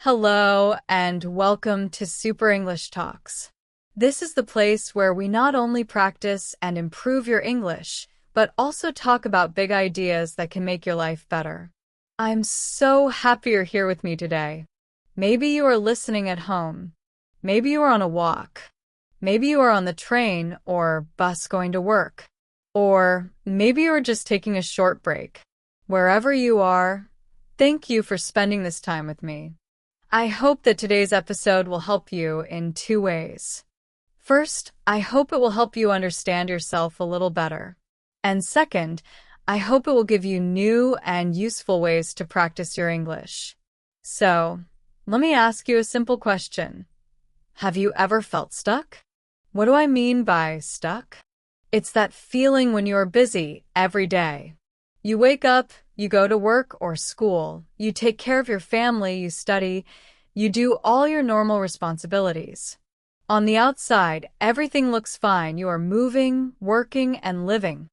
Hello, and welcome to Super English Talks. This is the place where we not only practice and improve your English, but also talk about big ideas that can make your life better. I'm so happy you're here with me today. Maybe you are listening at home. Maybe you are on a walk. Maybe you are on the train or bus going to work. Or maybe you are just taking a short break. Wherever you are, thank you for spending this time with me. I hope that today's episode will help you in two ways. First, I hope it will help you understand yourself a little better. And second, I hope it will give you new and useful ways to practice your English. So, let me ask you a simple question. Have you ever felt stuck? What do I mean by stuck? It's that feeling when you are busy every day. You wake up, you go to work or school, you take care of your family, you study, you do all your normal responsibilities. On the outside, everything looks fine. You are moving, working, and living.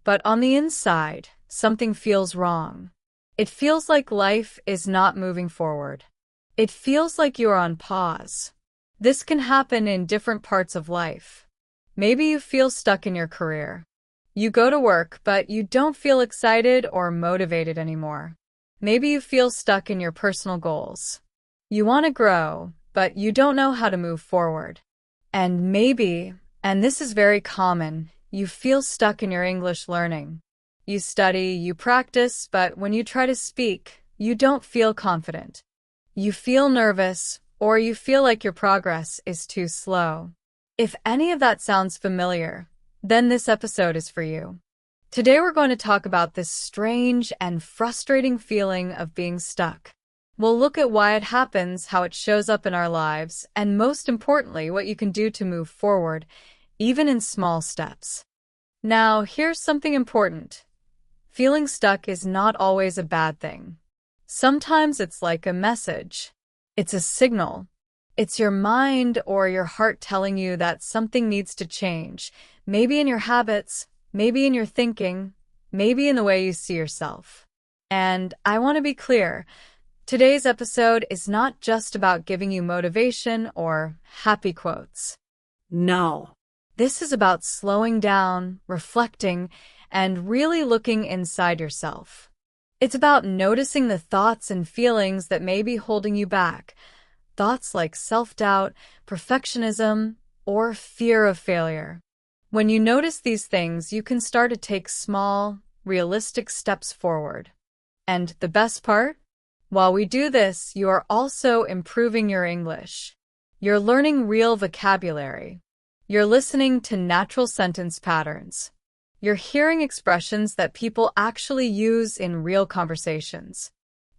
But on the inside, something feels wrong. It feels like life is not moving forward. It feels like you are on pause. This can happen in different parts of life. Maybe you feel stuck in your career. You go to work, but you don't feel excited or motivated anymore. Maybe you feel stuck in your personal goals. You want to grow, but you don't know how to move forward. And maybe, and this is very common, you feel stuck in your English learning. You study, you practice, but when you try to speak, you don't feel confident. You feel nervous, or you feel like your progress is too slow. If any of that sounds familiar, then this episode is for you. Today we're going to talk about this strange and frustrating feeling of being stuck. We'll look at why it happens, how it shows up in our lives, and most importantly, what you can do to move forward, even in small steps. Now, here's something important. Feeling stuck is not always a bad thing. Sometimes it's like a message. It's a signal. It's your mind or your heart telling you that something needs to change. Maybe in your habits, maybe in your thinking, maybe in the way you see yourself. And I want to be clear, today's episode is not just about giving you motivation or happy quotes. No. This is about slowing down, reflecting, and really looking inside yourself. It's about noticing the thoughts and feelings that may be holding you back. Thoughts like self-doubt, perfectionism, or fear of failure. When you notice these things, you can start to take small, realistic steps forward. And the best part? While we do this, you are also improving your English. You're learning real vocabulary. You're listening to natural sentence patterns. You're hearing expressions that people actually use in real conversations.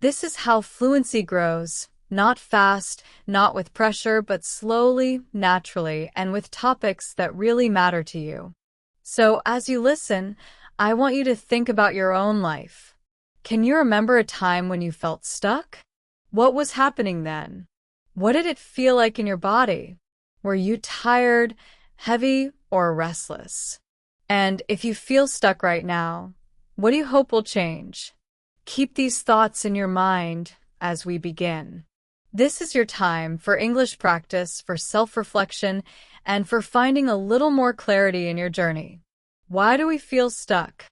This is how fluency grows. Not fast, not with pressure, but slowly, naturally, and with topics that really matter to you. So as you listen, I want you to think about your own life. Can you remember a time when you felt stuck? What was happening then? What did it feel like in your body? Were you tired, heavy, or restless? And if you feel stuck right now, what do you hope will change? Keep these thoughts in your mind as we begin. This is your time for English practice, for self-reflection, and for finding a little more clarity in your journey. Why do we feel stuck?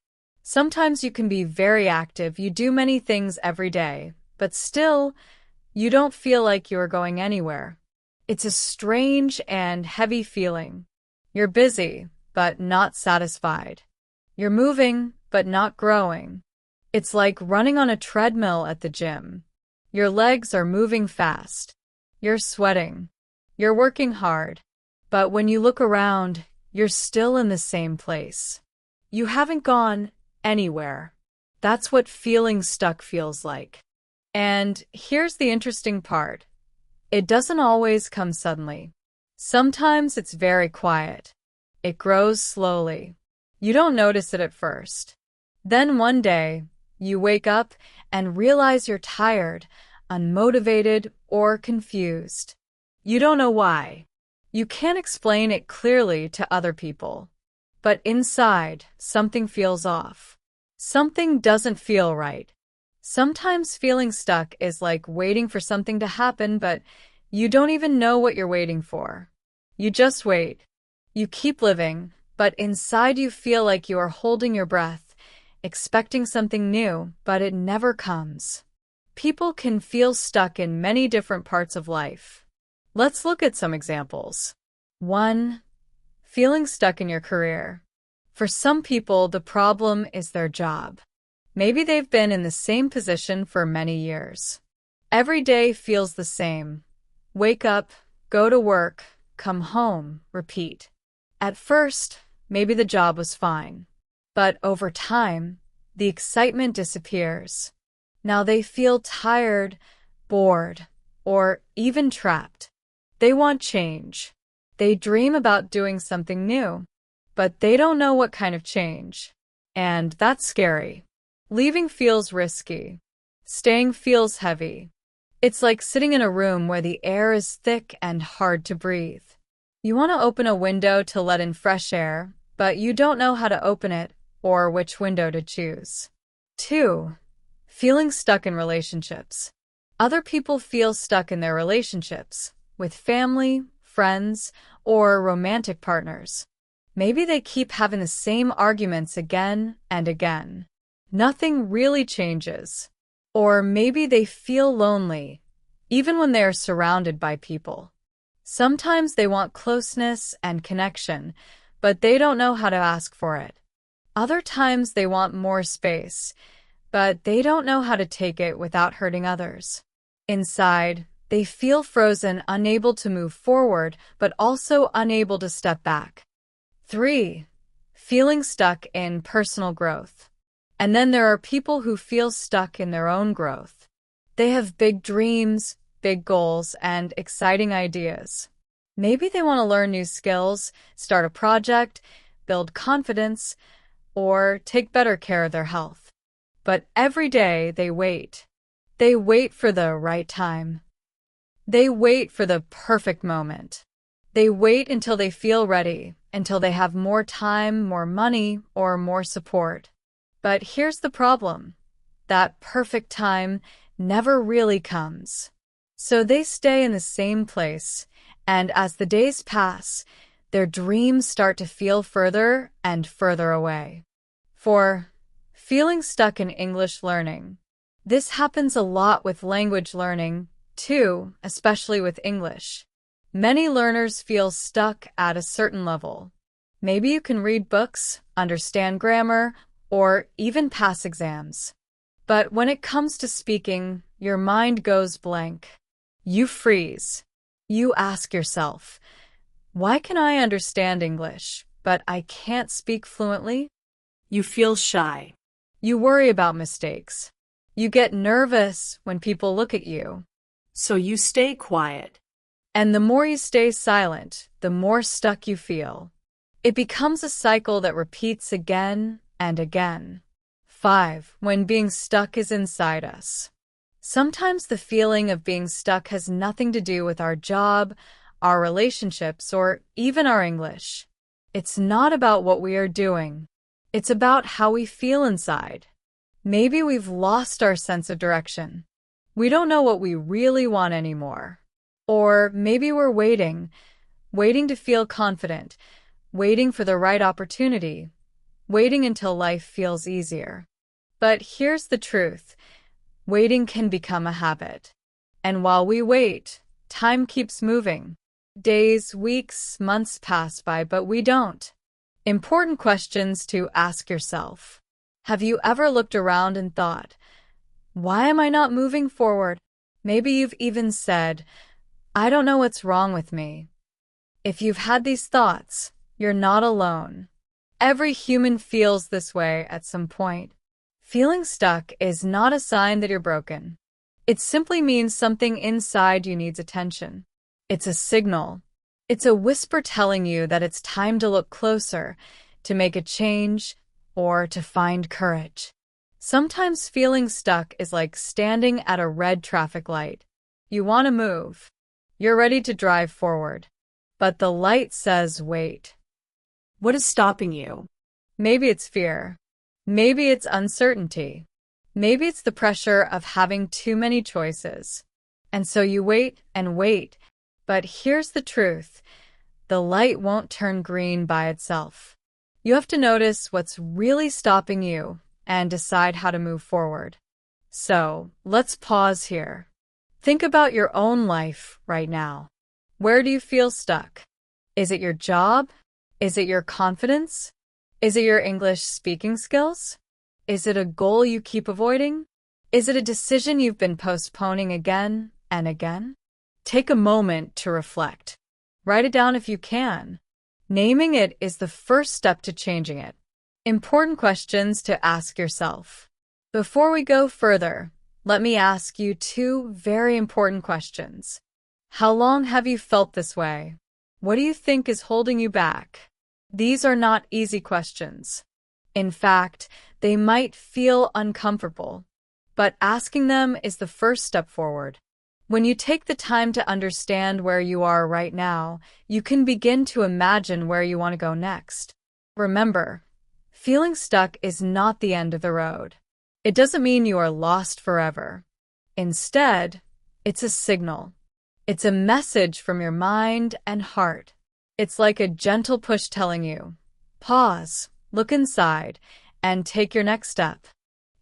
Sometimes you can be very active, you do many things every day, but still, you don't feel like you are going anywhere. It's a strange and heavy feeling. You're busy, but not satisfied. You're moving, but not growing. It's like running on a treadmill at the gym. Your legs are moving fast. You're sweating. You're working hard. But when you look around, you're still in the same place. You haven't gone anywhere. That's what feeling stuck feels like. And here's the interesting part. It doesn't always come suddenly. Sometimes it's very quiet. It grows slowly. You don't notice it at first. Then one day, you wake up and realize you're tired, unmotivated, or confused. You don't know why. You can't explain it clearly to other people. But inside, something feels off. Something doesn't feel right. Sometimes feeling stuck is like waiting for something to happen, but you don't even know what you're waiting for. You just wait. You keep living, but inside you feel like you are holding your breath, expecting something new, but it never comes. People can feel stuck in many different parts of life. Let's look at some examples. 1. Feeling stuck in your career. For some people, the problem is their job. Maybe they've been in the same position for many years. Every day feels the same. Wake up, go to work, come home, repeat. At first, maybe the job was fine. But over time, the excitement disappears. Now they feel tired, bored, or even trapped. They want change. They dream about doing something new, but they don't know what kind of change. And that's scary. Leaving feels risky. Staying feels heavy. It's like sitting in a room where the air is thick and hard to breathe. You want to open a window to let in fresh air, but you don't know how to open it or which window to choose. 2. Feeling stuck in relationships. Other people feel stuck in their relationships, with family, friends, or romantic partners. Maybe they keep having the same arguments again and again. Nothing really changes. Or maybe they feel lonely, even when they are surrounded by people. Sometimes they want closeness and connection, but they don't know how to ask for it. Other times they want more space, but they don't know how to take it without hurting others. Inside, they feel frozen, unable to move forward, but also unable to step back. 3. Feeling stuck in personal growth. And then there are people who feel stuck in their own growth. They have big dreams, big goals, and exciting ideas. Maybe they want to learn new skills, start a project, build confidence, or take better care of their health. But every day they wait. They wait for the right time. They wait for the perfect moment. They wait until they feel ready, until they have more time, more money, or more support. But here's the problem. That perfect time never really comes. So they stay in the same place, and as the days pass, their dreams start to feel further and further away. 4. Feeling stuck in English learning. This happens a lot with language learning, too, especially with English. Many learners feel stuck at a certain level. Maybe you can read books, understand grammar, or even pass exams. But when it comes to speaking, your mind goes blank. You freeze. You ask yourself, why can I understand English, but I can't speak fluently? You feel shy. You worry about mistakes. You get nervous when people look at you. So you stay quiet. And the more you stay silent, the more stuck you feel. It becomes a cycle that repeats again and again. 5. When being stuck is inside us. Sometimes the feeling of being stuck has nothing to do with our job, our relationships, or even our English. It's not about what we are doing. It's about how we feel inside. Maybe we've lost our sense of direction. We don't know what we really want anymore. Or maybe we're waiting to feel confident, waiting for the right opportunity, waiting until life feels easier. But here's the truth. Waiting can become a habit. And while we wait, time keeps moving. Days, weeks, months pass by, but we don't. Important questions to ask yourself. Have you ever looked around and thought, why am I not moving forward? Maybe you've even said, I don't know what's wrong with me. If you've had these thoughts, you're not alone. Every human feels this way at some point. Feeling stuck is not a sign that you're broken. It simply means something inside you needs attention. It's a signal. It's a whisper telling you that it's time to look closer, to make a change, or to find courage. Sometimes feeling stuck is like standing at a red traffic light. You want to move. You're ready to drive forward. But the light says wait. What is stopping you? Maybe it's fear. Maybe it's uncertainty. Maybe it's the pressure of having too many choices. And so you wait and wait. But here's the truth. The light won't turn green by itself. You have to notice what's really stopping you and decide how to move forward. So, let's pause here. Think about your own life right now. Where do you feel stuck? Is it your job? Is it your confidence? Is it your English speaking skills? Is it a goal you keep avoiding? Is it a decision you've been postponing again and again? Take a moment to reflect. Write it down if you can. Naming it is the first step to changing it. Important questions to ask yourself. Before we go further, let me ask you two very important questions. How long have you felt this way? What do you think is holding you back? These are not easy questions. In fact, they might feel uncomfortable, but asking them is the first step forward. When you take the time to understand where you are right now, you can begin to imagine where you want to go next. Remember, feeling stuck is not the end of the road. It doesn't mean you are lost forever. Instead, it's a signal. It's a message from your mind and heart. It's like a gentle push telling you, pause, look inside, and take your next step.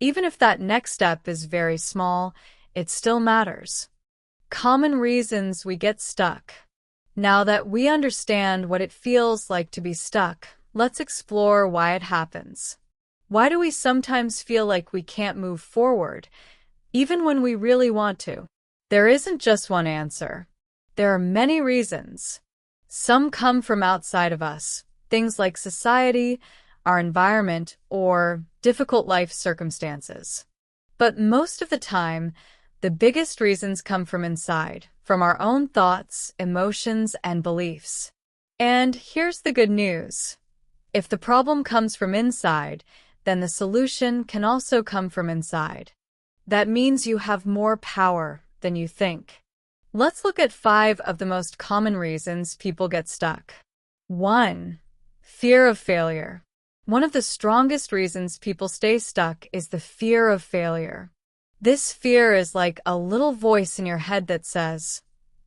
Even if that next step is very small, it still matters. Common reasons we get stuck. Now that we understand what it feels like to be stuck, let's explore why it happens. Why do we sometimes feel like we can't move forward, even when we really want to? There isn't just one answer. There are many reasons. Some come from outside of us, things like society, our environment, or difficult life circumstances. But most of the time, the biggest reasons come from inside, from our own thoughts, emotions, and beliefs. And here's the good news. If the problem comes from inside, then the solution can also come from inside. That means you have more power than you think. Let's look at 5 of the most common reasons people get stuck. 1. Fear of failure. One of the strongest reasons people stay stuck is the fear of failure. This fear is like a little voice in your head that says,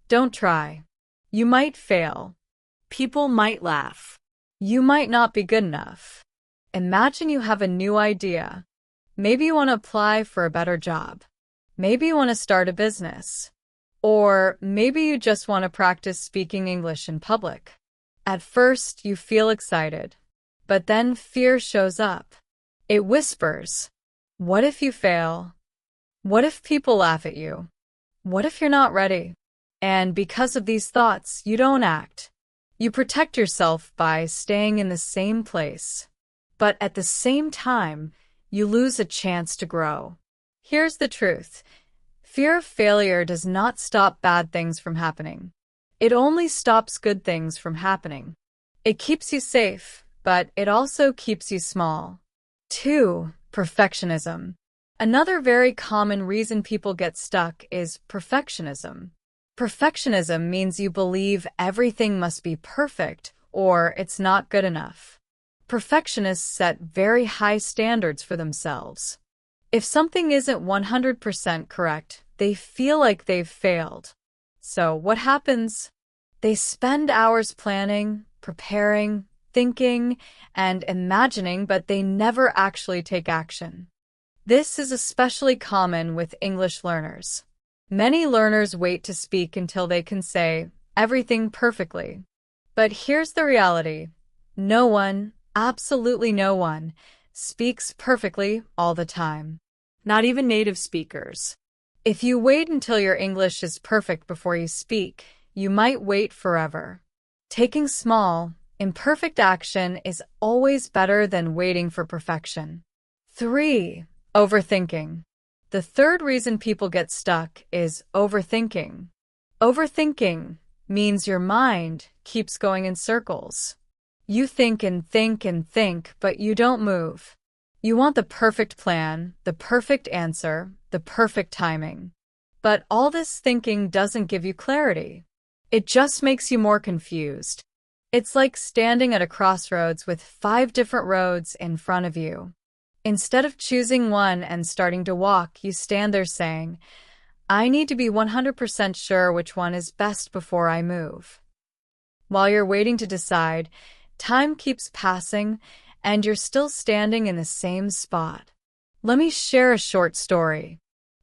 don't try. You might fail. People might laugh. You might not be good enough. Imagine you have a new idea. Maybe you want to apply for a better job. Maybe you want to start a business. Or maybe you just want to practice speaking English in public. At first, you feel excited, but then fear shows up. It whispers, what if you fail? What if people laugh at you? What if you're not ready? And because of these thoughts, you don't act. You protect yourself by staying in the same place. But at the same time, you lose a chance to grow. Here's the truth. Fear of failure does not stop bad things from happening. It only stops good things from happening. It keeps you safe, but it also keeps you small. 2. Perfectionism. Another very common reason people get stuck is perfectionism. Perfectionism means you believe everything must be perfect or it's not good enough. Perfectionists set very high standards for themselves. If something isn't 100% correct, they feel like they've failed. So what happens? They spend hours planning, preparing, thinking, and imagining, but they never actually take action. This is especially common with English learners. Many learners wait to speak until they can say everything perfectly. But here's the reality. No one, absolutely no one, speaks perfectly all the time. Not even native speakers. If you wait until your English is perfect before you speak, you might wait forever. Taking small, imperfect action is always better than waiting for perfection. 3. Overthinking. The third reason people get stuck is overthinking. Overthinking means your mind keeps going in circles. You think and think and think, but you don't move. You want the perfect plan, the perfect answer, the perfect timing. But all this thinking doesn't give you clarity. It just makes you more confused. It's like standing at a crossroads with 5 different roads in front of you. Instead of choosing one and starting to walk, you stand there saying, I need to be 100% sure which one is best before I move. While you're waiting to decide, time keeps passing and you're still standing in the same spot. Let me share a short story.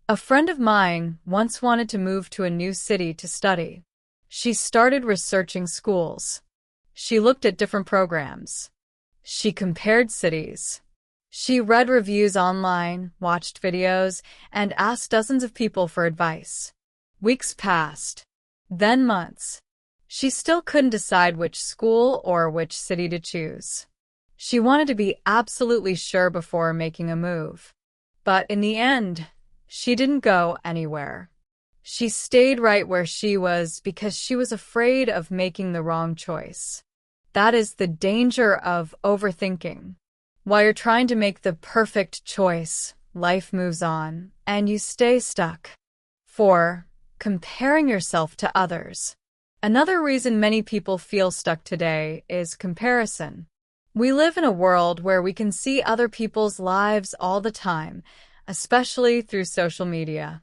A friend of mine once wanted to move to a new city to study. She started researching schools. She looked at different programs. She compared cities. She read reviews online, watched videos, and asked dozens of people for advice. Weeks passed, then months. She still couldn't decide which school or which city to choose. She wanted to be absolutely sure before making a move. But in the end, she didn't go anywhere. She stayed right where she was because she was afraid of making the wrong choice. That is the danger of overthinking. While you're trying to make the perfect choice, life moves on, and you stay stuck. 4. Comparing yourself to others. Another reason many people feel stuck today is comparison. We live in a world where we can see other people's lives all the time, especially through social media.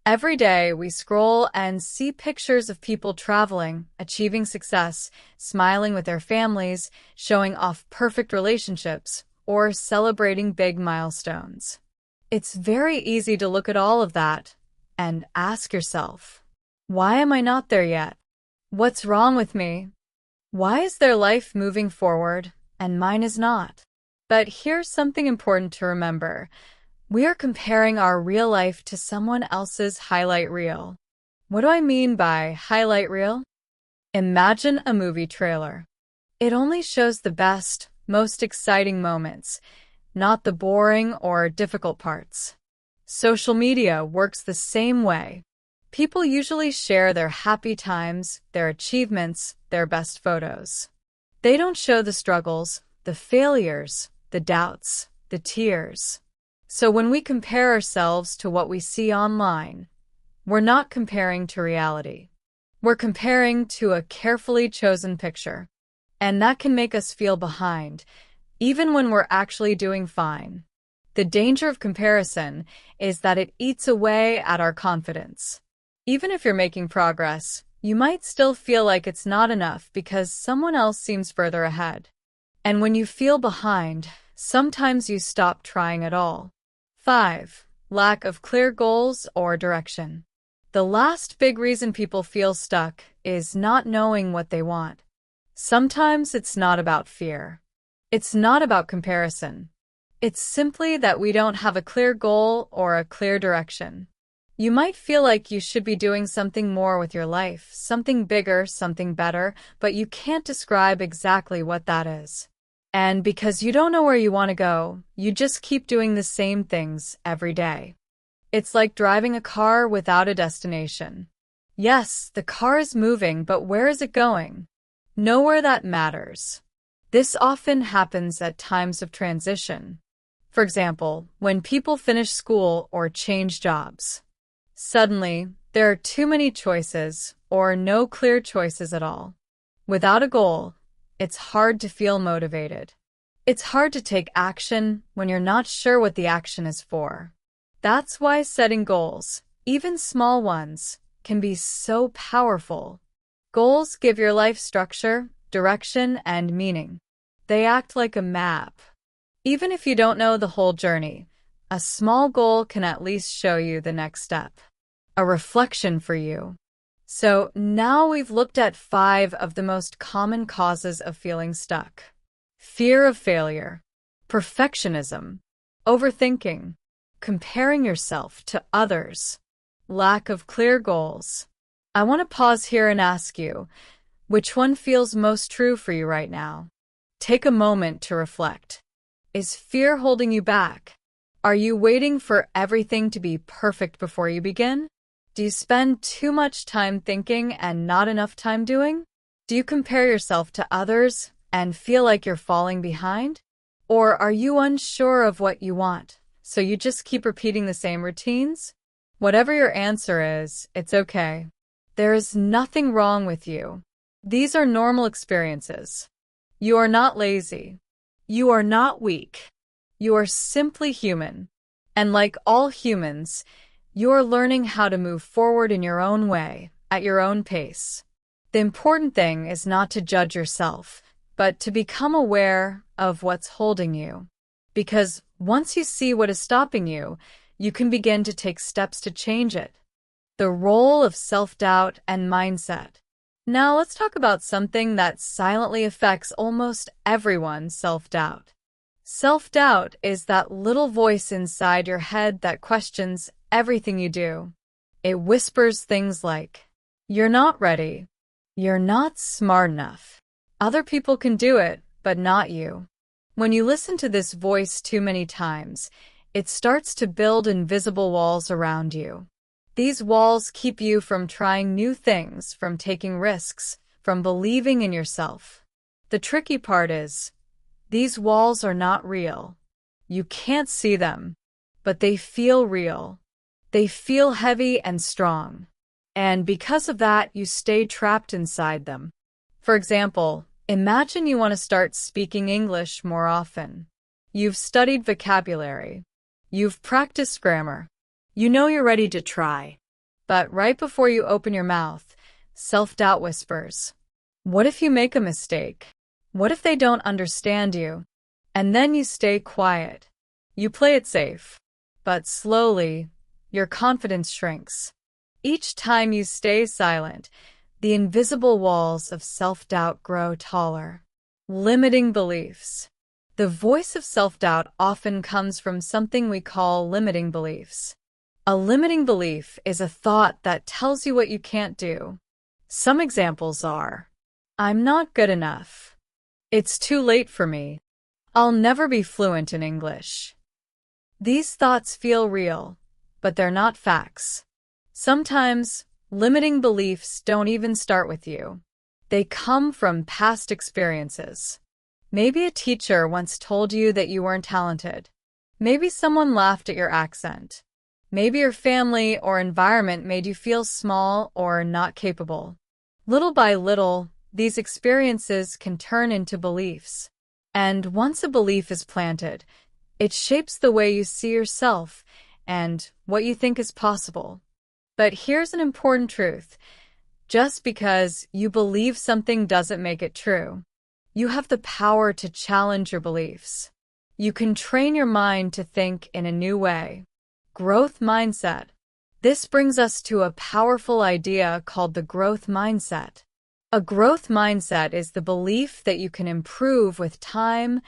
Every day we scroll and see pictures of people traveling, achieving success, smiling with their families, showing off perfect relationships, or celebrating big milestones. It's very easy to look at all of that and ask yourself, why am I not there yet? What's wrong with me? Why is their life moving forward and mine is not? But here's something important to remember. We are comparing our real life to someone else's highlight reel. What do I mean by highlight reel? Imagine a movie trailer. It only shows the best, most exciting moments, not the boring or difficult parts. Social media works the same way. People usually share their happy times, their achievements, their best photos. They don't show the struggles, the failures, the doubts, the tears. So when we compare ourselves to what we see online, we're not comparing to reality. We're comparing to a carefully chosen picture. And that can make us feel behind, even when we're actually doing fine. The danger of comparison is that it eats away at our confidence. Even if you're making progress, you might still feel like it's not enough because someone else seems further ahead. And when you feel behind, sometimes you stop trying at all. 5. Lack of clear goals or direction. The last big reason people feel stuck is not knowing what they want. Sometimes it's not about fear. It's not about comparison. It's simply that we don't have a clear goal or a clear direction. You might feel like you should be doing something more with your life, something bigger, something better, but you can't describe exactly what that is. And because you don't know where you want to go, you just keep doing the same things every day. It's like driving a car without a destination. Yes, the car is moving, but where is it going? Nowhere that matters. This often happens at times of transition. For example, when people finish school or change jobs. Suddenly, there are too many choices or no clear choices at all. Without a goal, it's hard to feel motivated. It's hard to take action when you're not sure what the action is for. That's why setting goals, even small ones, can be so powerful. Goals give your life structure, direction, and meaning. They act like a map. Even if you don't know the whole journey, a small goal can at least show you the next step. A reflection for you. So now we've looked at 5 of the most common causes of feeling stuck. Fear of failure, perfectionism, overthinking, comparing yourself to others, lack of clear goals. I want to pause here and ask you, which one feels most true for you right now? Take a moment to reflect. Is fear holding you back? Are you waiting for everything to be perfect before you begin? Do you spend too much time thinking and not enough time doing? Do you compare yourself to others and feel like you're falling behind? Or are you unsure of what you want, so you just keep repeating the same routines? Whatever your answer is, it's okay. There is nothing wrong with you. These are normal experiences. You are not lazy. You are not weak. You are simply human. And like all humans, you are learning how to move forward in your own way, at your own pace. The important thing is not to judge yourself, but to become aware of what's holding you. Because once you see what is stopping you, you can begin to take steps to change it. The role of self-doubt and mindset. Now let's talk about something that silently affects almost everyone's self-doubt. Self-doubt is that little voice inside your head that questions everything you do. It whispers things like, "You're not ready. You're not smart enough. Other people can do it, but not you." When you listen to this voice too many times, it starts to build invisible walls around you. These walls keep you from trying new things, from taking risks, from believing in yourself. The tricky part is, these walls are not real. You can't see them, but they feel real. They feel heavy and strong. And because of that, you stay trapped inside them. For example, imagine you want to start speaking English more often. You've studied vocabulary. You've practiced grammar. You know you're ready to try. But right before you open your mouth, self-doubt whispers, "What if you make a mistake? What if they don't understand you?" And then you stay quiet. You play it safe. But slowly, your confidence shrinks. Each time you stay silent, the invisible walls of self-doubt grow taller. Limiting beliefs. The voice of self-doubt often comes from something we call limiting beliefs. A limiting belief is a thought that tells you what you can't do. Some examples are, "I'm not good enough. It's too late for me. I'll never be fluent in English." These thoughts feel real, but they're not facts. Sometimes, limiting beliefs don't even start with you. They come from past experiences. Maybe a teacher once told you that you weren't talented. Maybe someone laughed at your accent. Maybe your family or environment made you feel small or not capable. Little by little, these experiences can turn into beliefs. And once a belief is planted, it shapes the way you see yourself and what you think is possible. But here's an important truth. Just because you believe something doesn't make it true. You have the power to challenge your beliefs. You can train your mind to think in a new way. Growth mindset. This brings us to a powerful idea called the growth mindset. A growth mindset is the belief that you can improve with time,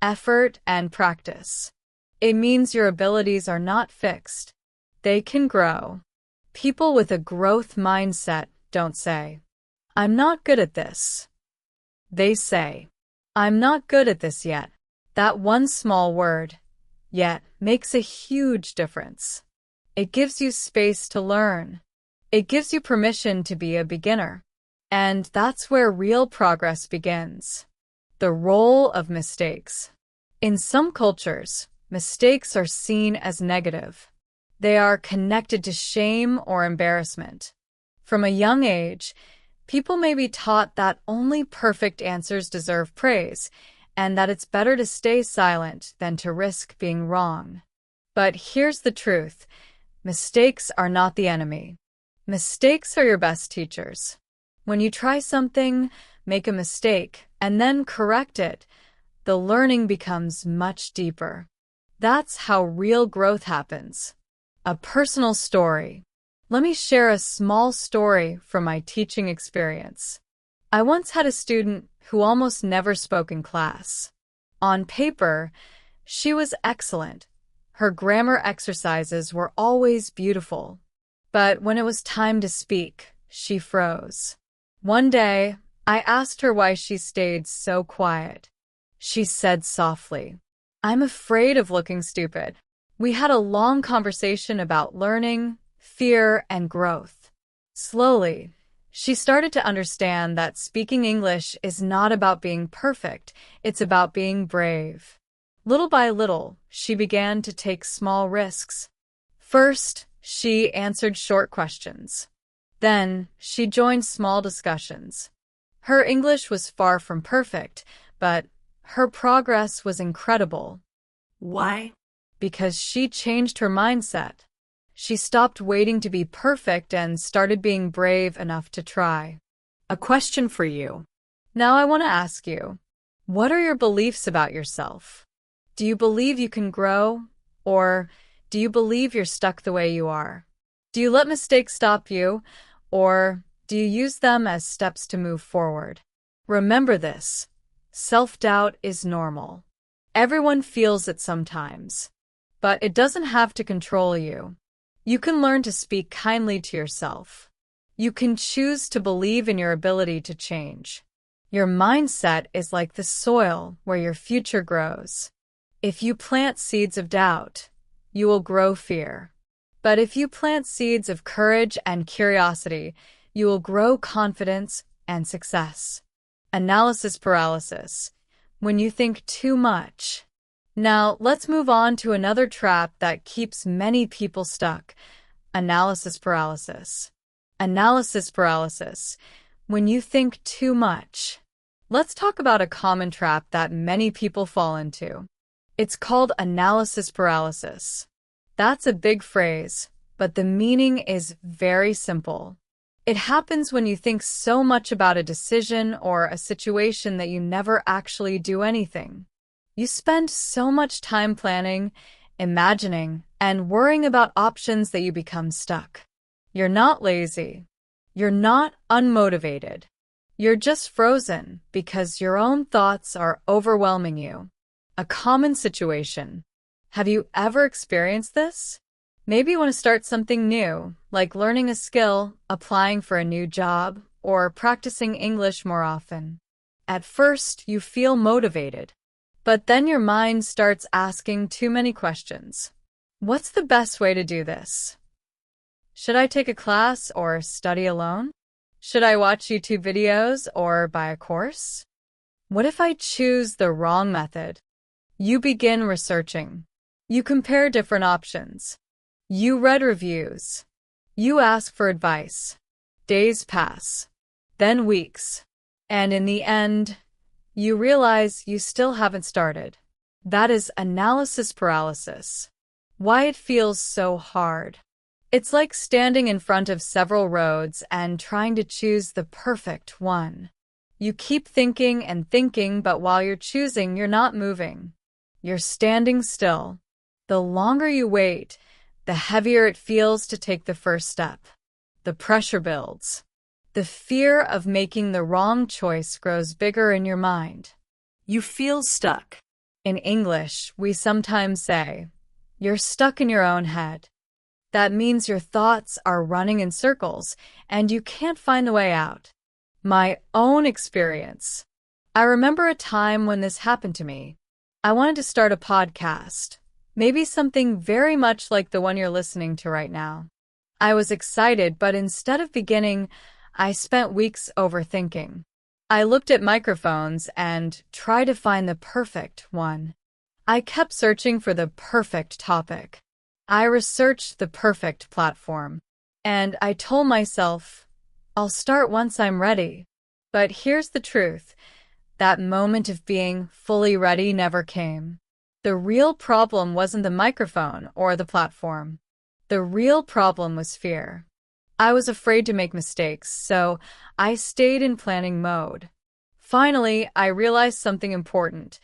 effort, and practice. It means your abilities are not fixed. They can grow. People with a growth mindset don't say, "I'm not good at this." They say, "I'm not good at this yet." That one small word, "yet," makes a huge difference. It gives you space to learn. It gives you permission to be a beginner. And that's where real progress begins. The role of mistakes. In some cultures, mistakes are seen as negative. They are connected to shame or embarrassment. From a young age, people may be taught that only perfect answers deserve praise, and that it's better to stay silent than to risk being wrong. But here's the truth. Mistakes are not the enemy. Mistakes are your best teachers. When you try something, make a mistake, and then correct it, the learning becomes much deeper. That's how real growth happens. A personal story. Let me share a small story from my teaching experience. I once had a student who almost never spoke in class. On paper, she was excellent. Her grammar exercises were always beautiful. But when it was time to speak, she froze. One day, I asked her why she stayed so quiet. She said softly, "I'm afraid of looking stupid." We had a long conversation about learning, fear, and growth. Slowly, she started to understand that speaking English is not about being perfect, it's about being brave. Little by little, she began to take small risks. First, she answered short questions. Then, she joined small discussions. Her English was far from perfect, but her progress was incredible. Why? Because she changed her mindset. She stopped waiting to be perfect and started being brave enough to try. A question for you. Now I want to ask you, what are your beliefs about yourself? Do you believe you can grow, or do you believe you're stuck the way you are? Do you let mistakes stop you, or do you use them as steps to move forward? Remember this, self-doubt is normal. Everyone feels it sometimes, but it doesn't have to control you. You can learn to speak kindly to yourself. You can choose to believe in your ability to change. Your mindset is like the soil where your future grows. If you plant seeds of doubt, you will grow fear. But if you plant seeds of courage and curiosity, you will grow confidence and success. Analysis paralysis. When you think too much. Now, let's move on to another trap that keeps many people stuck. Analysis paralysis. Analysis paralysis. When you think too much. Let's talk about a common trap that many people fall into. It's called analysis paralysis. That's a big phrase, but the meaning is very simple. It happens when you think so much about a decision or a situation that you never actually do anything. You spend so much time planning, imagining, and worrying about options that you become stuck. You're not lazy. You're not unmotivated. You're just frozen because your own thoughts are overwhelming you. A common situation. Have you ever experienced this? Maybe you want to start something new, like learning a skill, applying for a new job, or practicing English more often. At first, you feel motivated, but then your mind starts asking too many questions. What's the best way to do this? Should I take a class or study alone? Should I watch YouTube videos or buy a course? What if I choose the wrong method? You begin researching. You compare different options. You read reviews. You ask for advice. Days pass. Then weeks. And in the end, you realize you still haven't started. That is analysis paralysis. Why it feels so hard. It's like standing in front of several roads and trying to choose the perfect one. You keep thinking and thinking, but while you're choosing, you're not moving. You're standing still. The longer you wait, the heavier it feels to take the first step. The pressure builds. The fear of making the wrong choice grows bigger in your mind. You feel stuck. In English, we sometimes say, you're stuck in your own head. That means your thoughts are running in circles and you can't find the way out. My own experience. I remember a time when this happened to me. I wanted to start a podcast, maybe something very much like the one you're listening to right now. I was excited, but instead of beginning, I spent weeks overthinking. I looked at microphones and tried to find the perfect one. I kept searching for the perfect topic. I researched the perfect platform. And I told myself, I'll start once I'm ready. But here's the truth. That moment of being fully ready never came. The real problem wasn't the microphone or the platform. The real problem was fear. I was afraid to make mistakes, so I stayed in planning mode. Finally, I realized something important.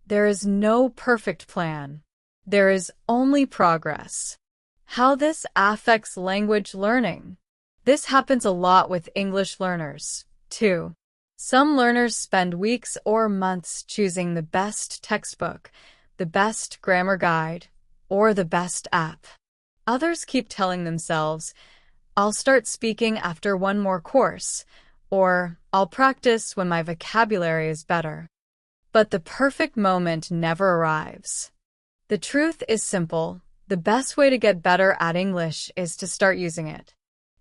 There is no perfect plan. There is only progress. How this affects language learning. This happens a lot with English learners, too. Some learners spend weeks or months choosing the best textbook, the best grammar guide, or the best app. Others keep telling themselves, I'll start speaking after one more course, or I'll practice when my vocabulary is better. But the perfect moment never arrives. The truth is simple. The best way to get better at English is to start using it.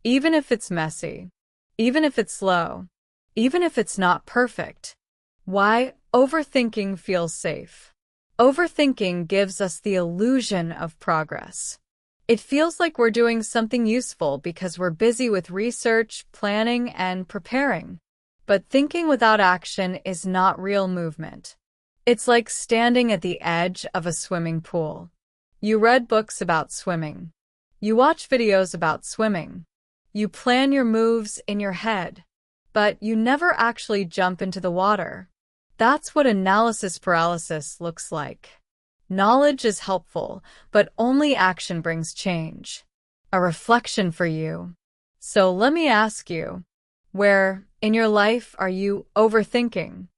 Even if it's messy. Even if it's slow. Even if it's not perfect. Why? Overthinking feels safe. Overthinking gives us the illusion of progress. It feels like we're doing something useful because we're busy with research, planning, and preparing. But thinking without action is not real movement. It's like standing at the edge of a swimming pool. You read books about swimming. You watch videos about swimming. You plan your moves in your head, but you never actually jump into the water. That's what analysis paralysis looks like. Knowledge is helpful, but only action brings change. A reflection for you. So let me ask you, where in your life are you overthinking?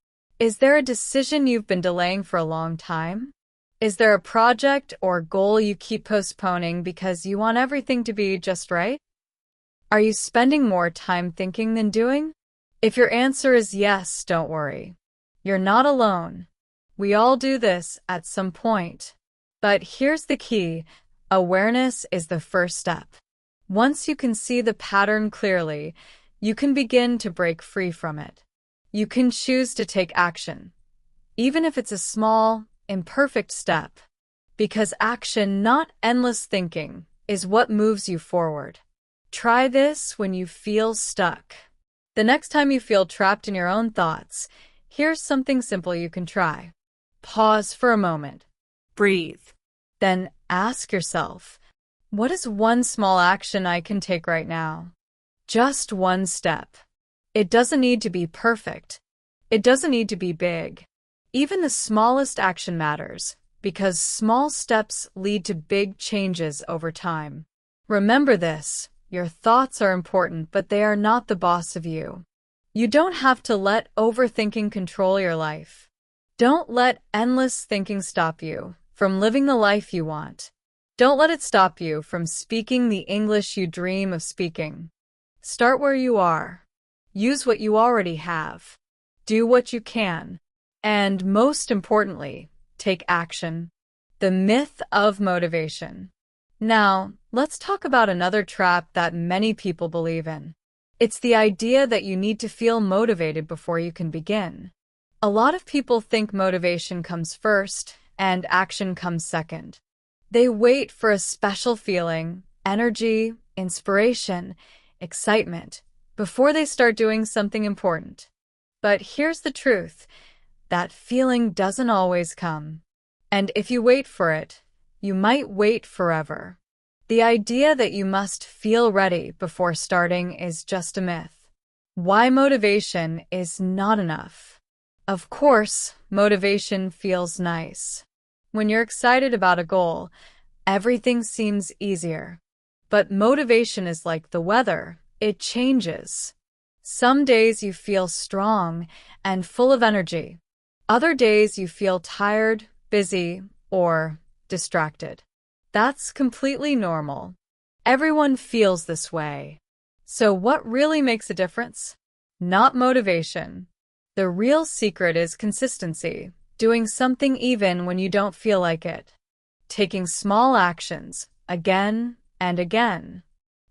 Is there a decision you've been delaying for a long time? Is there a project or goal you keep postponing because you want everything to be just right? Are you spending more time thinking than doing? If your answer is yes, don't worry. You're not alone. We all do this at some point. But here's the key. Awareness is the first step. Once you can see the pattern clearly, you can begin to break free from it. You can choose to take action, even if it's a small, imperfect step. Because action, not endless thinking, is what moves you forward. Try this when you feel stuck. The next time you feel trapped in your own thoughts, here's something simple you can try. Pause for a moment. Breathe. Then ask yourself, what is one small action I can take right now? Just one step. It doesn't need to be perfect. It doesn't need to be big. Even the smallest action matters, because small steps lead to big changes over time. Remember this, your thoughts are important, but they are not the boss of you. You don't have to let overthinking control your life. Don't let endless thinking stop you from living the life you want. Don't let it stop you from speaking the English you dream of speaking. Start where you are. Use what you already have. Do what you can. And most importantly, take action. The myth of motivation. Now, let's talk about another trap that many people believe in. It's the idea that you need to feel motivated before you can begin. A lot of people think motivation comes first and action comes second. They wait for a special feeling, energy, inspiration, excitement, before they start doing something important. But here's the truth. That feeling doesn't always come. And if you wait for it, you might wait forever. The idea that you must feel ready before starting is just a myth. Why motivation is not enough. Of course, motivation feels nice. When you're excited about a goal, everything seems easier. But motivation is like the weather. It changes. Some days you feel strong and full of energy. Other days you feel tired, busy, or distracted. That's completely normal. Everyone feels this way. So what really makes a difference? Not motivation. The real secret is consistency, doing something even when you don't feel like it. Taking small actions, again and again.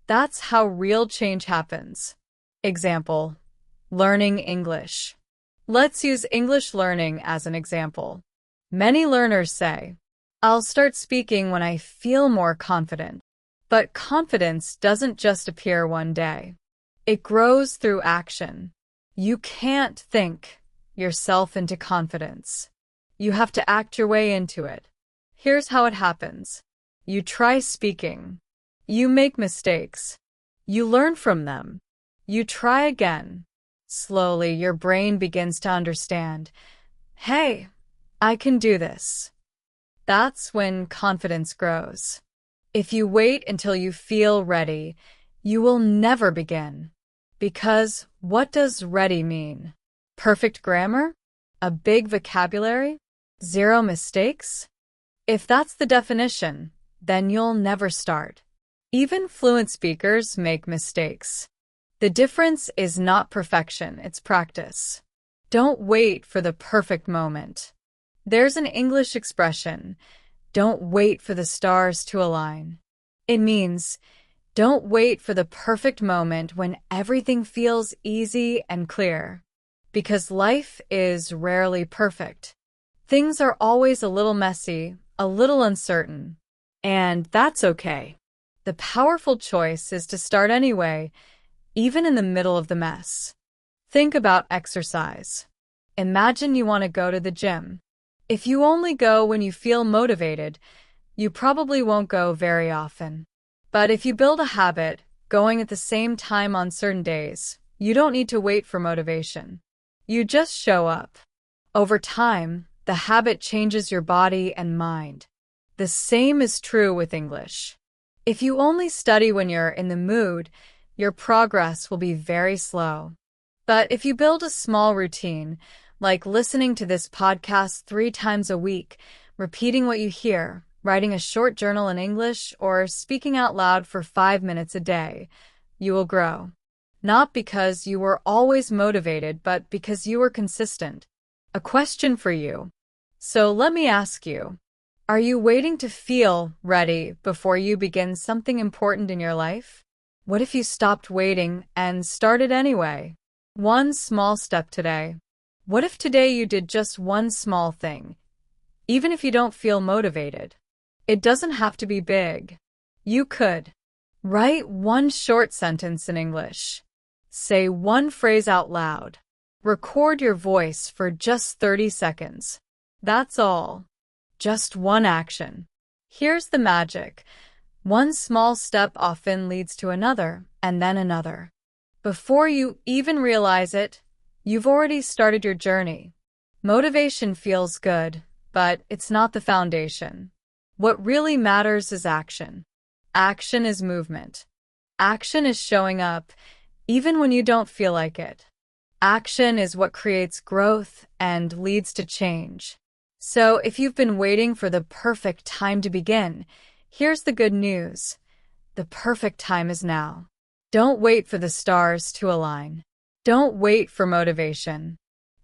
That's how real change happens. Example, learning English. Let's use English learning as an example. Many learners say, I'll start speaking when I feel more confident. But confidence doesn't just appear one day. It grows through action. You can't think yourself into confidence. You have to act your way into it. Here's how it happens. You try speaking. You make mistakes. You learn from them. You try again. Slowly, your brain begins to understand, hey, I can do this. That's when confidence grows. If you wait until you feel ready, you will never begin. Because what does ready mean? Perfect grammar? A big vocabulary? Zero mistakes? If that's the definition, then you'll never start. Even fluent speakers make mistakes. The difference is not perfection, it's practice. Don't wait for the perfect moment. There's an English expression, don't wait for the stars to align. It means, don't wait for the perfect moment when everything feels easy and clear. Because life is rarely perfect. Things are always a little messy, a little uncertain. And that's okay. The powerful choice is to start anyway, even in the middle of the mess. Think about exercise. Imagine you want to go to the gym. If you only go when you feel motivated, you probably won't go very often. But if you build a habit, going at the same time on certain days, you don't need to wait for motivation. You just show up. Over time, the habit changes your body and mind. The same is true with English. If you only study when you're in the mood, your progress will be very slow. But if you build a small routine, like listening to this podcast 3 times a week, repeating what you hear, writing a short journal in English, or speaking out loud for 5 minutes a day, you will grow. Not because you were always motivated, but because you were consistent. A question for you. So let me ask you, are you waiting to feel ready before you begin something important in your life? What if you stopped waiting and started anyway? One small step today. What if today you did just one small thing, even if you don't feel motivated? It doesn't have to be big. You could write one short sentence in English. Say one phrase out loud. Record your voice for just 30 seconds. That's all. Just one action. Here's the magic. One small step often leads to another, and then another. Before you even realize it, you've already started your journey. Motivation feels good, but it's not the foundation. What really matters is action. Action is movement. Action is showing up, even when you don't feel like it. Action is what creates growth and leads to change. So if you've been waiting for the perfect time to begin, here's the good news. The perfect time is now. Don't wait for the stars to align. Don't wait for motivation.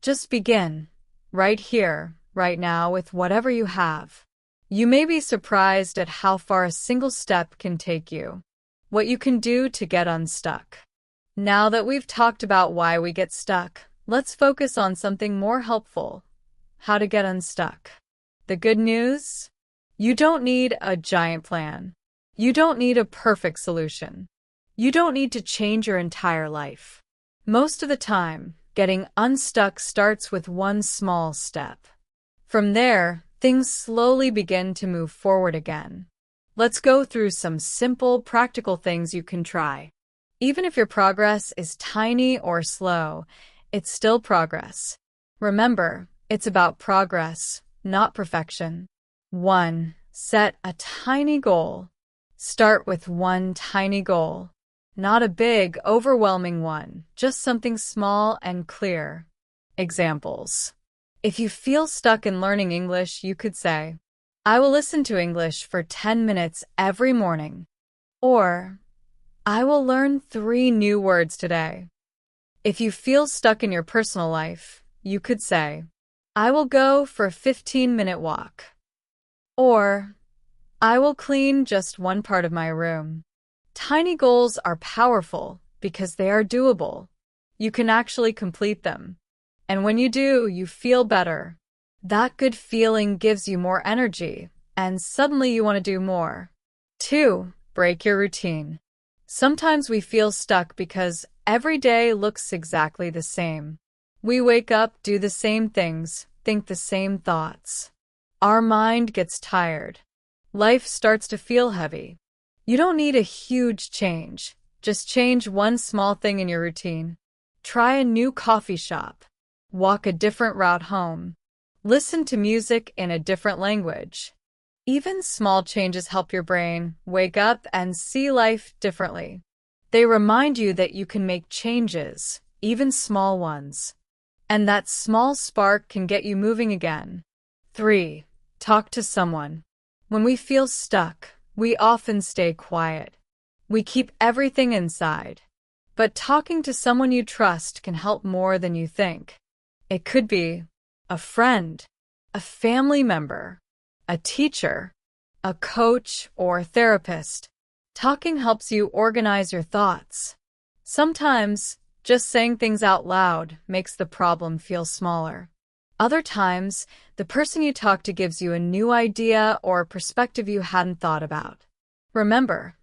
Just begin, right here, right now, with whatever you have. You may be surprised at how far a single step can take you. What you can do to get unstuck. Now that we've talked about why we get stuck, let's focus on something more helpful. How to get unstuck. The good news? You don't need a giant plan. You don't need a perfect solution. You don't need to change your entire life. Most of the time, getting unstuck starts with one small step. From there, things slowly begin to move forward again. Let's go through some simple, practical things you can try. Even if your progress is tiny or slow, it's still progress. Remember, it's about progress, not perfection. 1. Set a tiny goal. Start with one tiny goal. Not a big, overwhelming one, just something small and clear. Examples. If you feel stuck in learning English, you could say, I will listen to English for 10 minutes every morning. Or, I will learn 3 new words today. If you feel stuck in your personal life, you could say, I will go for a 15-minute walk. Or, I will clean just one part of my room. Tiny goals are powerful because they are doable. You can actually complete them. And when you do, you feel better. That good feeling gives you more energy, and suddenly you want to do more. 2. Break your routine. Sometimes we feel stuck because every day looks exactly the same. We wake up, do the same things, think the same thoughts. Our mind gets tired. Life starts to feel heavy. You don't need a huge change. Just change one small thing in your routine. Try a new coffee shop. Walk a different route home. Listen to music in a different language. Even small changes help your brain wake up and see life differently. They remind you that you can make changes, even small ones. And that small spark can get you moving again. 3. Talk to someone. When we feel stuck, we often stay quiet. We keep everything inside. But talking to someone you trust can help more than you think. It could be a friend, a family member, a teacher, a coach, or therapist. Talking helps you organize your thoughts. Sometimes, just saying things out loud makes the problem feel smaller. Other times, the person you talk to gives you a new idea or perspective you hadn't thought about. Remember,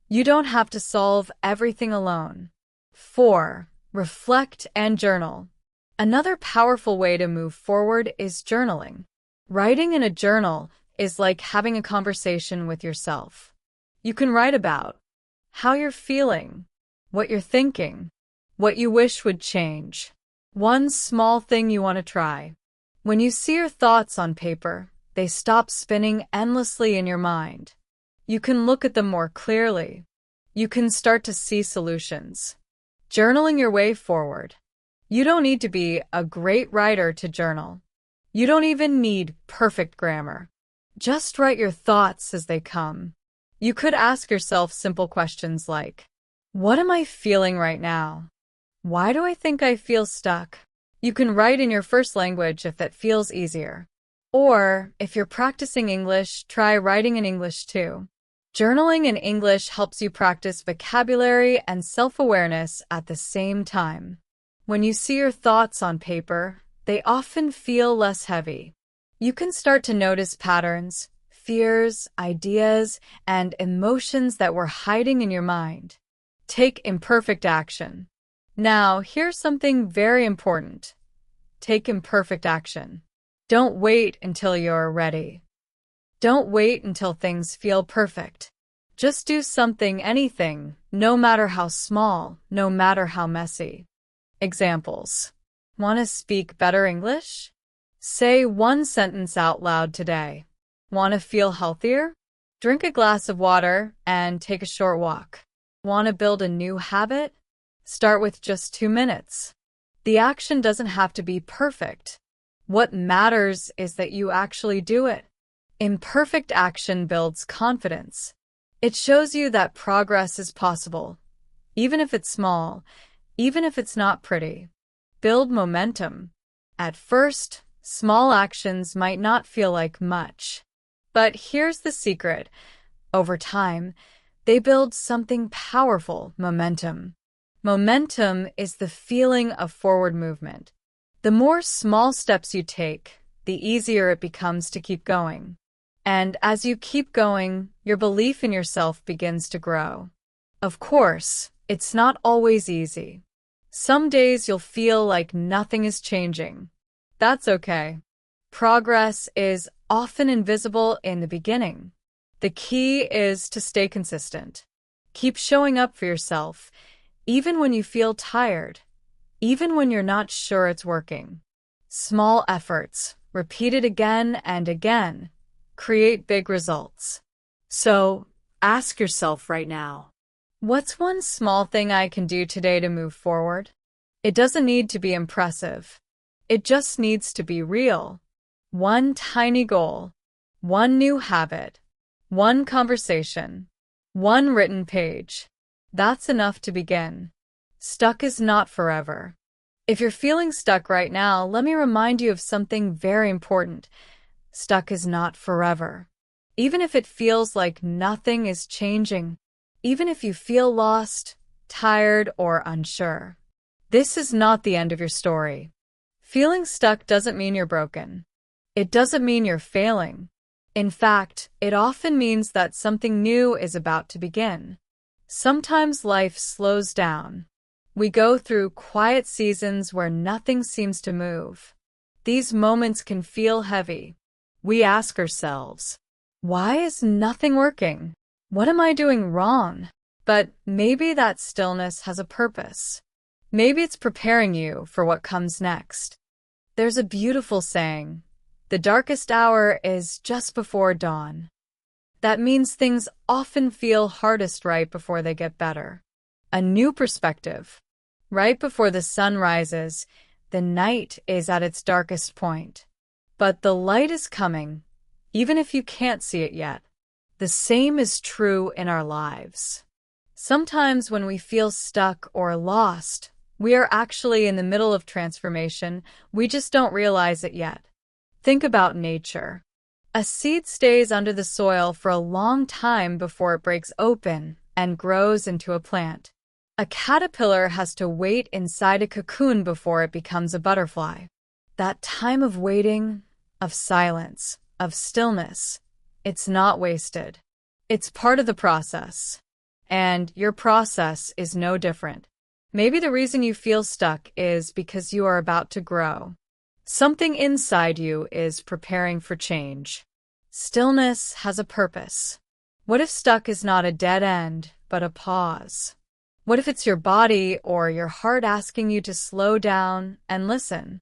you don't have to solve everything alone. 4. Reflect and journal. Another powerful way to move forward is journaling. Writing in a journal is like having a conversation with yourself. You can write about how you're feeling, what you're thinking, what you wish would change, one small thing you want to try. When you see your thoughts on paper, they stop spinning endlessly in your mind. You can look at them more clearly. You can start to see solutions. Journaling your way forward. You don't need to be a great writer to journal. You don't even need perfect grammar. Just write your thoughts as they come. You could ask yourself simple questions like, what am I feeling right now? Why do I think I feel stuck? You can write in your first language if that feels easier. Or, if you're practicing English, try writing in English too. Journaling in English helps you practice vocabulary and self-awareness at the same time. When you see your thoughts on paper, they often feel less heavy. You can start to notice patterns, fears, ideas, and emotions that were hiding in your mind. Take imperfect action. Now, here's something very important. Take imperfect action. Don't wait until you're ready. Don't wait until things feel perfect. Just do something, anything, no matter how small, no matter how messy. Examples. Want to speak better English? Say one sentence out loud today. Want to feel healthier? Drink a glass of water and take a short walk. Want to build a new habit? Start with just 2 minutes. The action doesn't have to be perfect. What matters is that you actually do it. Imperfect action builds confidence. It shows you that progress is possible, even if it's small, even if it's not pretty. Build momentum. At first, small actions might not feel like much. But here's the secret. Over time, they build something powerful, momentum. Momentum is the feeling of forward movement. The more small steps you take, the easier it becomes to keep going. And as you keep going, your belief in yourself begins to grow. Of course, it's not always easy. Some days you'll feel like nothing is changing. That's okay. Progress is often invisible in the beginning. The key is to stay consistent. Keep showing up for yourself, even when you feel tired, even when you're not sure it's working. Small efforts, repeated again and again, create big results. So, ask yourself right now, What's one small thing I can do today to move forward? It doesn't need to be impressive. It just needs to be real. One tiny goal, one new habit, one conversation, one written page. That's enough to begin. Stuck is not forever. If you're feeling stuck right now, let me remind you of something very important. Stuck is not forever. Even if it feels like nothing is changing, even if you feel lost, tired, or unsure, this is not the end of your story. Feeling stuck doesn't mean you're broken. It doesn't mean you're failing. In fact, it often means that something new is about to begin. Sometimes life slows down. We go through quiet seasons where nothing seems to move. These moments can feel heavy. We ask ourselves, why is nothing working? What am I doing wrong? But maybe that stillness has a purpose. Maybe it's preparing you for what comes next. There's a beautiful saying, the darkest hour is just before dawn. That means things often feel hardest right before they get better. A new perspective. Right before the sun rises, the night is at its darkest point. But the light is coming, even if you can't see it yet. The same is true in our lives. Sometimes when we feel stuck or lost, we are actually in the middle of transformation. We just don't realize it yet. Think about nature. A seed stays under the soil for a long time before it breaks open and grows into a plant. A caterpillar has to wait inside a cocoon before it becomes a butterfly. That time of waiting, of silence, of stillness, it's not wasted. It's part of the process. And your process is no different. Maybe the reason you feel stuck is because you are about to grow. Something inside you is preparing for change. Stillness has a purpose. What if stuck is not a dead end, but a pause? What if it's your body or your heart asking you to slow down and listen?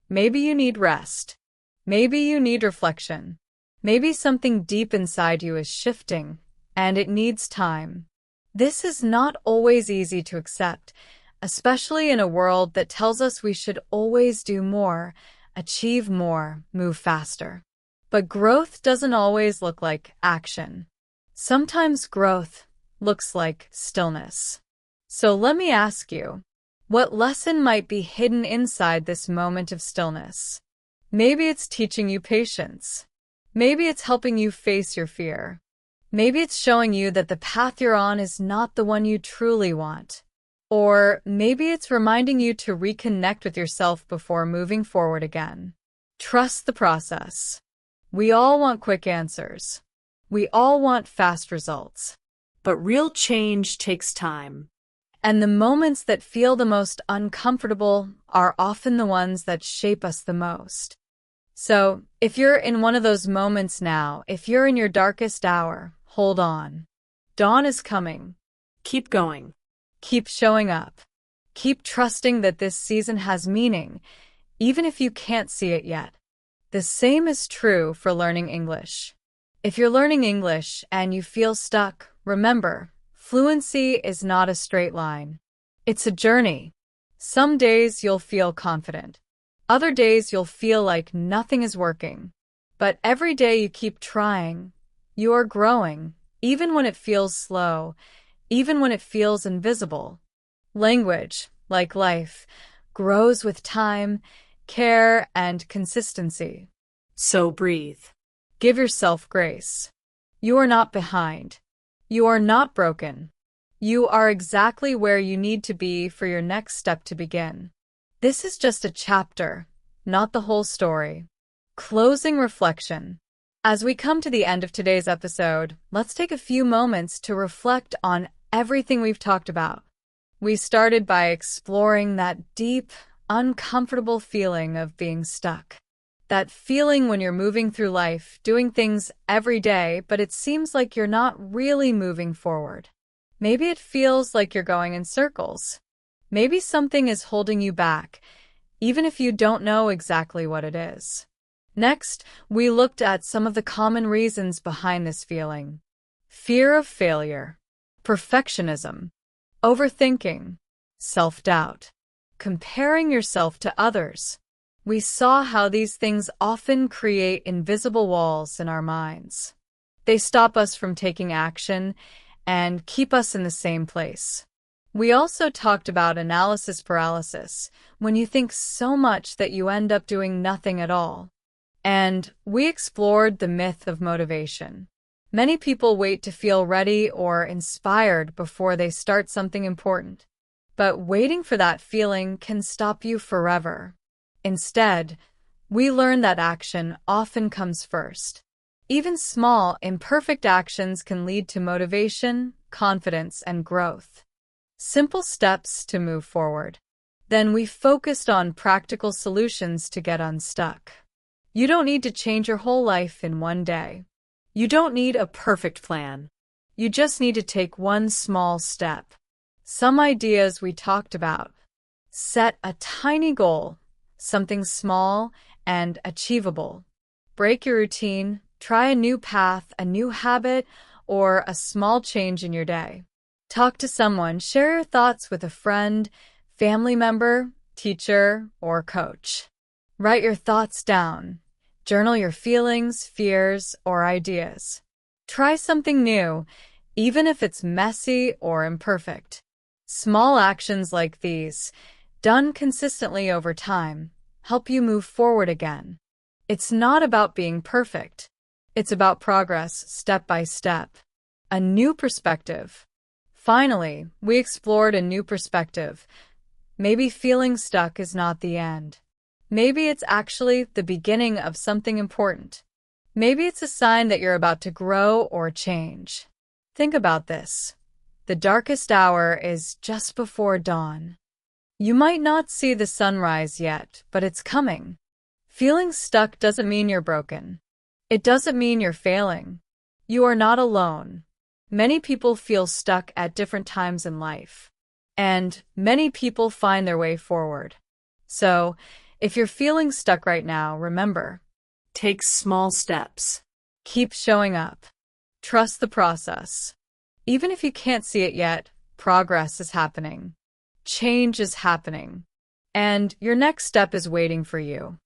Maybe you need rest. Maybe you need reflection. Maybe something deep inside you is shifting, and it needs time. This is not always easy to accept, especially in a world that tells us we should always do more, achieve more, move faster. But growth doesn't always look like action. Sometimes growth looks like stillness. So let me ask you, what lesson might be hidden inside this moment of stillness? Maybe it's teaching you patience. Maybe it's helping you face your fear. Maybe it's showing you that the path you're on is not the one you truly want. Or maybe it's reminding you to reconnect with yourself before moving forward again. Trust the process. We all want quick answers. We all want fast results. But real change takes time. And the moments that feel the most uncomfortable are often the ones that shape us the most. So, if you're in one of those moments now, if you're in your darkest hour, hold on. Dawn is coming. Keep going. Keep showing up. Keep trusting that this season has meaning, even if you can't see it yet. The same is true for learning English. If you're learning English and you feel stuck, remember, fluency is not a straight line. It's a journey. Some days you'll feel confident. Other days you'll feel like nothing is working. But every day you keep trying, you are growing, even when it feels slow, even when it feels invisible. Language, like life, grows with time, care, and consistency. So breathe. Give yourself grace. You are not behind. You are not broken. You are exactly where you need to be for your next step to begin. This is just a chapter, not the whole story. Closing reflection. As we come to the end of today's episode, let's take a few moments to reflect on everything we've talked about. We started by exploring that deep, uncomfortable feeling of being stuck. That feeling when you're moving through life, doing things every day, but it seems like you're not really moving forward. Maybe it feels like you're going in circles. Maybe something is holding you back, even if you don't know exactly what it is. Next, we looked at some of the common reasons behind this feeling. Fear of failure, perfectionism, overthinking, self-doubt, comparing yourself to others. We saw how these things often create invisible walls in our minds. They stop us from taking action and keep us in the same place. We also talked about analysis paralysis, when you think so much that you end up doing nothing at all. And we explored the myth of motivation. Many people wait to feel ready or inspired before they start something important. But waiting for that feeling can stop you forever. Instead, we learn that action often comes first. Even small, imperfect actions can lead to motivation, confidence, and growth. Simple steps to move forward. Then we focused on practical solutions to get unstuck. You don't need to change your whole life in one day. You don't need a perfect plan. You just need to take one small step. Some ideas we talked about. Set a tiny goal, something small and achievable. Break your routine, try a new path, a new habit, or a small change in your day. Talk to someone, share your thoughts with a friend, family member, teacher, or coach. Write your thoughts down. Journal your feelings, fears, or ideas. Try something new, even if it's messy or imperfect. Small actions like these, done consistently over time, help you move forward again. It's not about being perfect. It's about progress step by step. A new perspective. Finally, we explored a new perspective. Maybe feeling stuck is not the end. Maybe it's actually the beginning of something important. Maybe it's a sign that you're about to grow or change. Think about this. The darkest hour is just before dawn. You might not see the sunrise yet, but it's coming. Feeling stuck doesn't mean you're broken. It doesn't mean you're failing. You are not alone. Many people feel stuck at different times in life, and many people find their way forward. So, if you're feeling stuck right now, remember, Take small steps. keep showing up. Trust the process. Even if you can't see it yet, progress is happening. Change is happening. And your next step is waiting for you.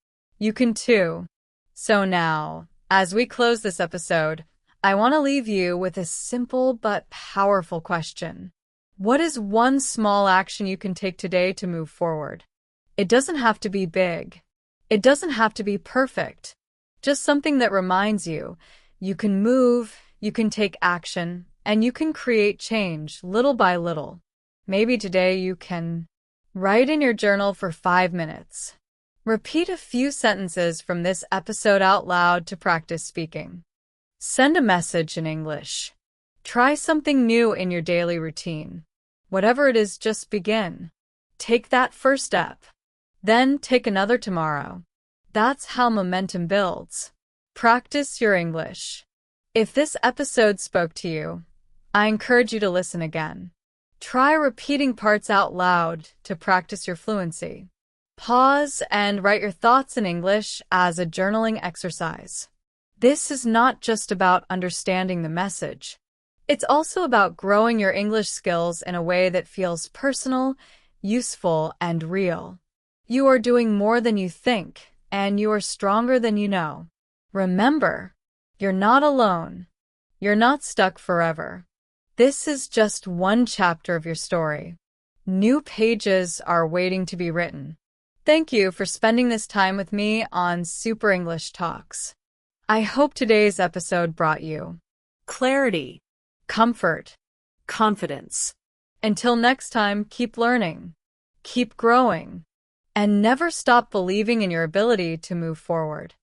You can too. So now, as we close this episode, I want to leave you with a simple but powerful question. What is one small action you can take today to move forward? It doesn't have to be big. It doesn't have to be perfect. Just something that reminds you, you can move, you can take action, and you can create change little by little. Maybe today you can write in your journal for 5 minutes. Repeat a few sentences from this episode out loud to practice speaking. Send a message in English. Try something new in your daily routine. Whatever it is, just begin. Take that first step. Then take another tomorrow. That's how momentum builds. Practice your English. If this episode spoke to you, I encourage you to listen again. Try repeating parts out loud to practice your fluency. Pause and write your thoughts in English as a journaling exercise. This is not just about understanding the message. It's also about growing your English skills in a way that feels personal, useful, and real. You are doing more than you think, and you are stronger than you know. Remember, you're not alone. You're not stuck forever. This is just one chapter of your story. New pages are waiting to be written. Thank you for spending this time with me on Super English Talks. I hope today's episode brought you Clarity. comfort. Confidence. Until next time, keep learning, keep growing, and never stop believing in your ability to move forward.